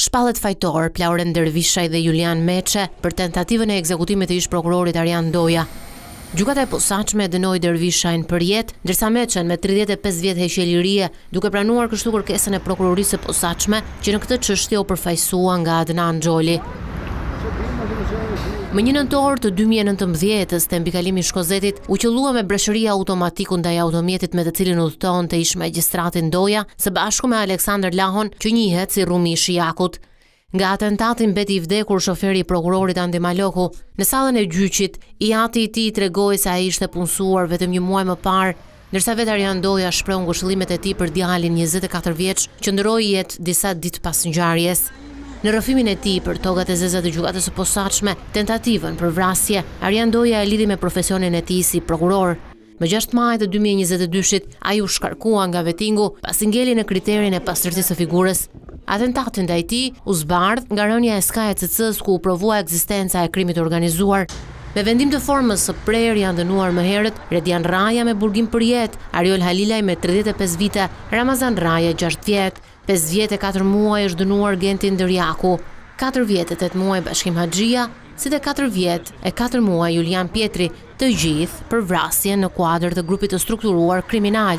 Shpallet fajtor, Lauren Dervishaj dhe Julian Meçe për tentativën e ekzekutimit të ish prokurorit Arjan Doja. Gjykata e posaçme dënoi Dervishajn për jetë, ndërsa Meçen me 35 vjet heqje lirie, duke pranuar kështu kërkesën e prokurorisë së posaçme që në këtë çështje u përfaqësua nga Adnan Xholi. Më 1 nëntor të 2019-s, te mbikalimi i Shkozetit u qellua me breshëria automatiku ndaj automjetit me të cilin udhëtonte ish magjistrati Doja, së bashku me Aleksandër Lahon, që njihet si Rumi i Shijakut. Nga atentati mbeti i vdekur shoferi i prokurorit Andi Maloku. Në sallën e gjyqit, i ati i tij tregoi se ai ishte punësuar vetëm 1 muaj më parë, ndërsa vetë Arjan Doja shpreu ngushëllimet e tij për djalin 24 vjeç që ndroi jetë disa ditë pas ngjarjes. Në rrëfimin e tij për togat e zeza të gjykatës së posaçme, tentativën për vrasje, Arjan Doja e lidhi me profesionin e tij si prokuror. Më 6 maj të 2022-shit, ai u shkarkua nga vetingu pasi ngeli në kriterin e pastërtisë së figurës. Atentati ndaj tij u zbardh nga rënja e SKCC-s ku u provua ekzistenca e krimit të organizuar. Me vendim të formës së prerë janë dënuar më herët Redian Raja me burgim për jetë, Ariol Halilaj me 35 vite, Ramazan Raja 6 vjet, 5 vjet e 4 muaj është dënuar Genti Ndërjaku, 4 vjet e 8 muaj Bashkim Haxhia, si dhe 4 vjet e 4 muaj Julian Pietri, të gjithë për vrasje në kuadër të grupit të strukturuar kriminal.